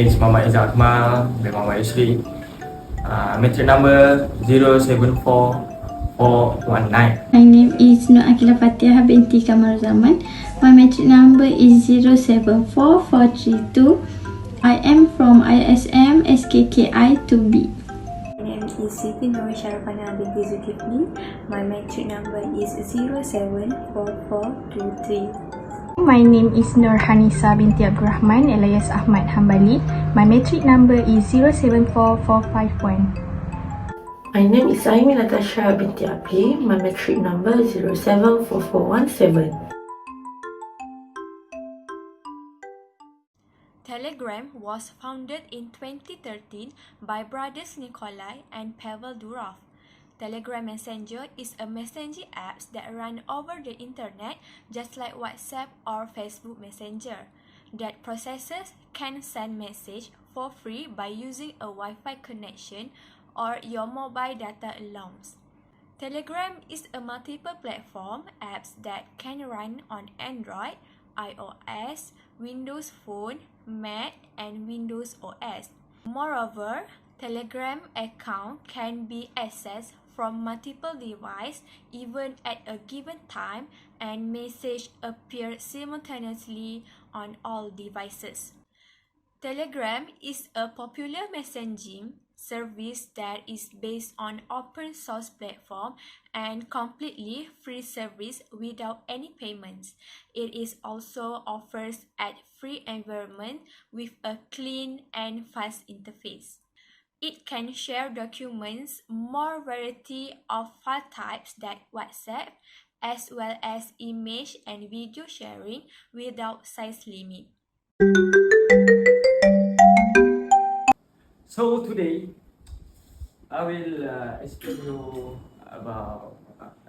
is Mama Izzat Akmal by Mama Yusri. Matric number 074419. My name is Nur Akila Fatihah binti Kamar Zaman. My matric number is 074432. I am from ISM SKKI 2B. My name is Siti Nur Sharafana binti Zulkifli. My matric number is 074423. My name is Nur Hanisa binti Abdul Rahman alias Ahmad Hambali. My matric number is 074451. My name is Aimi Natasha binti Apli. My matric number 074417. Telegram was founded in 2013 by brothers Nikolai and Pavel Durov. Telegram Messenger is a messaging app that runs over the internet just like WhatsApp or Facebook Messenger. That processors can send message for free by using a Wi-Fi connection or your mobile data allowance. Telegram is a multiple platform app that can run on Android, iOS, Windows Phone, Mac, and Windows OS. Moreover, Telegram account can be accessed from multiple devices even at a given time, and message appear simultaneously on all devices. Telegram is a popular messaging service that is based on open source platform and completely free service without any payments. It is also offers at free environment with a clean and fast interface. It can share documents, more variety of file types than WhatsApp, as well as image and video sharing without size limit. So today, I will explain you about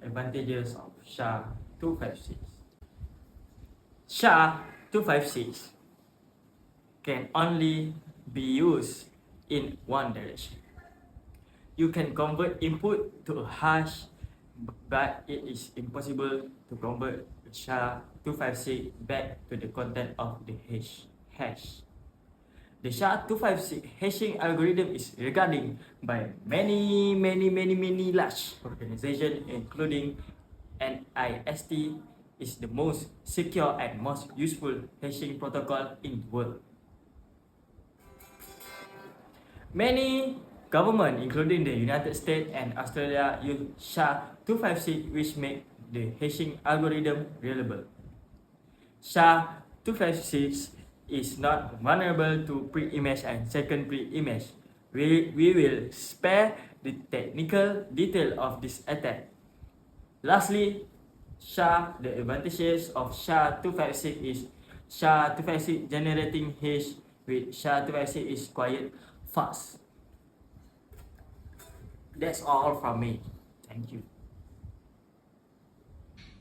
advantages of SHA-256. SHA-256 can only be used in one direction. You can convert input to a hash, but it is impossible to convert SHA-256 back to the content of the hash. The SHA-256 hashing algorithm is regarded by many large organizations, including NIST, is the most secure and most useful hashing protocol in the world. Many governments, including the United States and Australia, use SHA-256, which make the hashing algorithm reliable. SHA-256 is not vulnerable to pre-image and second pre-image. We will spare the technical detail of this attack. Lastly, the advantages of SHA-256 is SHA-256 generating hash with SHA-256 is quite fast. That's all from me. Thank you.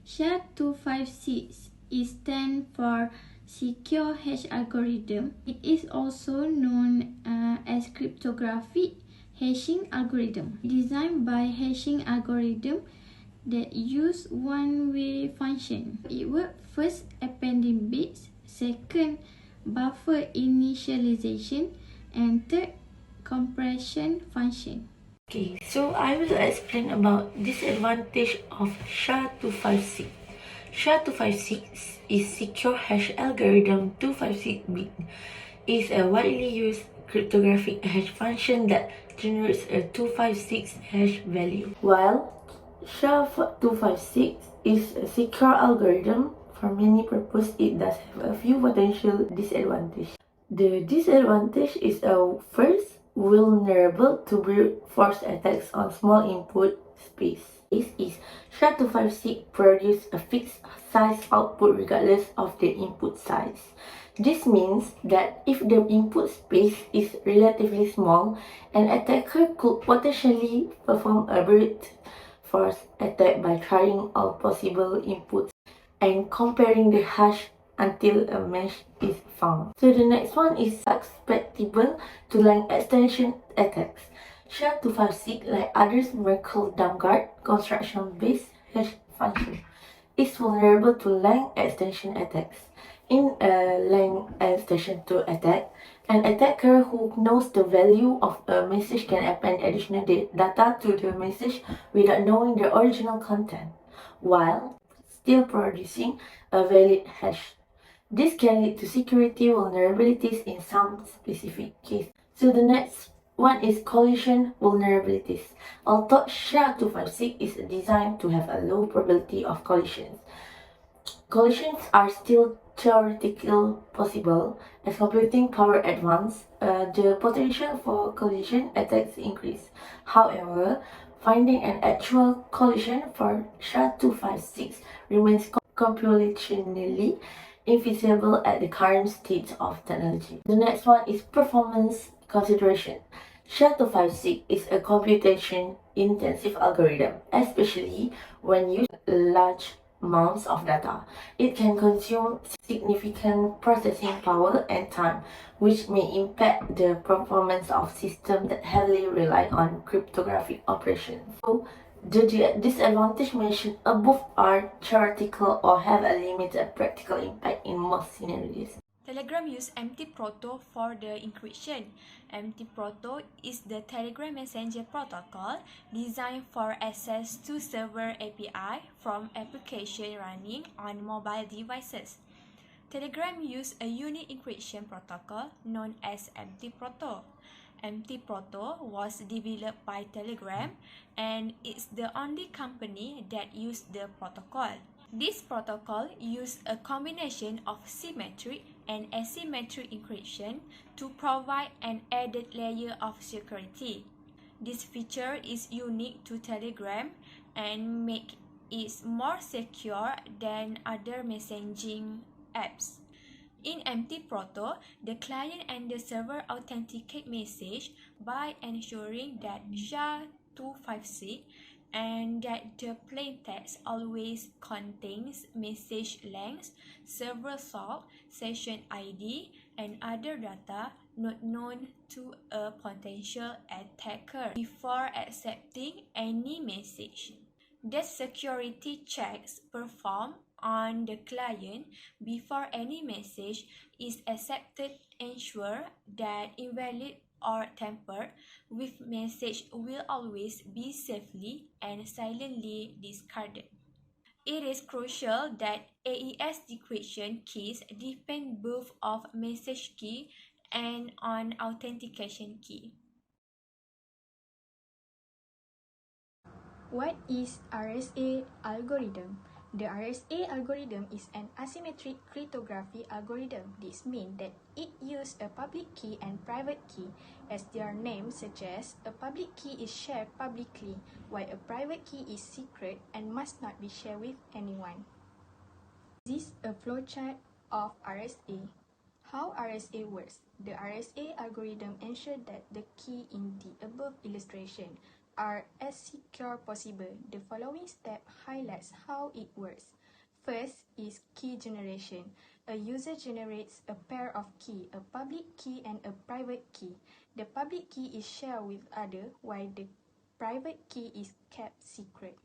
SHA-256 stands for Secure Hash Algorithm. It is also known as cryptographic hashing algorithm, designed by hashing algorithm that use one-way function. It works first appending bits, second buffer initialization, and third compression function. Okay, so I will explain about disadvantage of SHA-256. SHA-256 is secure hash algorithm 256-bit. Is a widely used cryptographic hash function that generates a 256 hash value. While SHA-256 is a secure algorithm, for many purposes it does have a few potential disadvantages. The disadvantage is first, vulnerable to brute force attacks on small input space. This is SHA-256 produces a fixed size output regardless of the input size. This means that if the input space is relatively small, an attacker could potentially perform a brute force attack by trying all possible inputs and comparing the hash until a match is found. So the next one is susceptible to line extension attacks. SHA-256, like others Merkle Damgard construction-based hash function, is vulnerable to line extension attacks. In a length and station 2 attack, an attacker who knows the value of a message can append additional data to the message without knowing the original content, while still producing a valid hash. This can lead to security vulnerabilities in some specific cases. So the next one is collision vulnerabilities. Although SHA-256 is designed to have a low probability of collisions, collisions are still theoretically possible. As computing power advances, the potential for collision attacks increase. However, finding an actual collision for SHA-256 remains computationally infeasible at the current state of technology. The next one is performance consideration. SHA-256 is a computation-intensive algorithm, especially when used large amounts of data. It can consume significant processing power and time, which may impact the performance of systems that heavily rely on cryptographic operations. So, the disadvantages mentioned above are theoretical or have a limited practical impact in most scenarios. Telegram uses MT-Proto for the encryption. MT-Proto is the Telegram Messenger protocol designed for access to server API from applications running on mobile devices. Telegram uses a unique encryption protocol known as MT-Proto. MT-Proto was developed by Telegram and it's the only company that uses the protocol. This protocol uses a combination of symmetric and asymmetric encryption to provide an added layer of security. This feature is unique to Telegram and makes it more secure than other messaging apps. In MT-Proto, the client and the server authenticate message by ensuring that SHA-256 and that the plaintext always contains message length, server salt, session ID, and other data not known to a potential attacker before accepting any message. The security checks performed on the client before any message is accepted ensure that invalid or tampered with message will always be safely and silently discarded. It is crucial that AES decryption keys depend both of message key and on authentication key. What is RSA algorithm? The RSA algorithm is an asymmetric cryptography algorithm. This means that it uses a public key and private key. As their name suggests, a public key is shared publicly, while a private key is secret and must not be shared with anyone. This is a flowchart of RSA. How RSA works? The RSA algorithm ensures that the key in the above illustration are as secure possible. The following step highlights how it works. First is key generation. A user generates a pair of key, a public key and a private key. The public key is shared with others, while the private key is kept secret.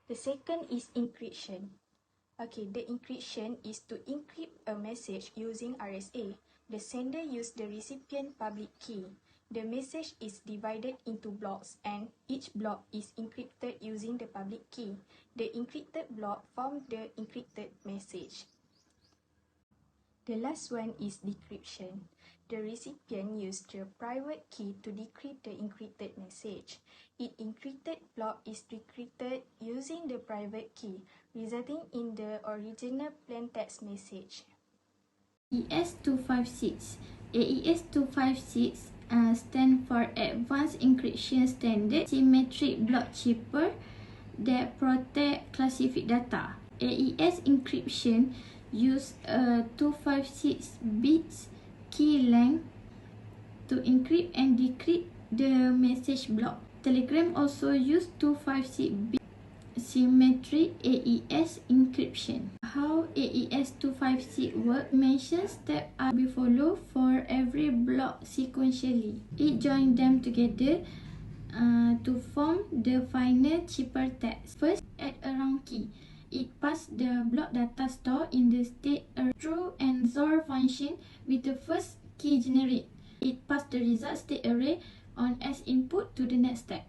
The second is encryption. The encryption is to encrypt a message using RSA. The sender uses the recipient public key. The message is divided into blocks and each block is encrypted using the public key. The encrypted block forms the encrypted message. The last one is decryption. The recipient uses the private key to decrypt the encrypted message. Its encrypted block is decrypted using the private key, resulting in the original plaintext message. AES-256. AES-256 stands for Advanced Encryption Standard Symmetric Block Chipper that protect classified data. AES encryption use a 256 bits key length to encrypt and decrypt the message block. Telegram also use 256 bit symmetric AES encryption. How AES-256 works? Mention steps are to be followed for every block sequentially. It joins them together to form the final cipher text. First, add a round key. It passes the block data store in the state through and XOR function with the first key generated. It passes the result state array on as input to the next step.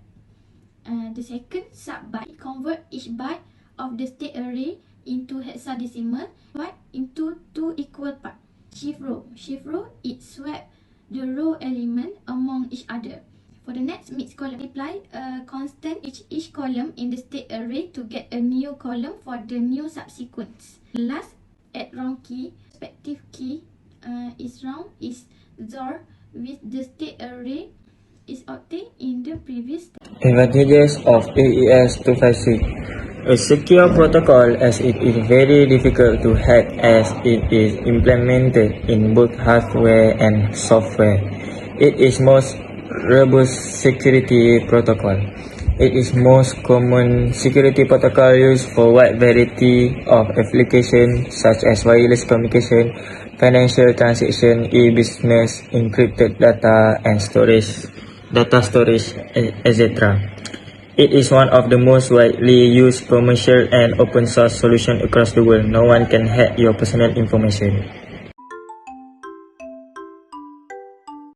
The second sub-byte convert each byte of the state array into hexadecimal, divide into two equal parts. Shift row, it swap the row element among each other. For the next mixed column, multiply a constant each column in the state array to get a new column for the new subsequence. Last, add round key, respective key is round is XOR with the state array is obtained in the previous step. Advantages of AES 256. A secure protocol as it is very difficult to hack as it is implemented in both hardware and software. It is most robust security protocol. It is most common security protocol used for wide variety of applications such as wireless communication, financial transaction, e-business, encrypted data and storage, etc. It is one of the most widely used commercial and open source solutions across the world. No one can hack your personal information.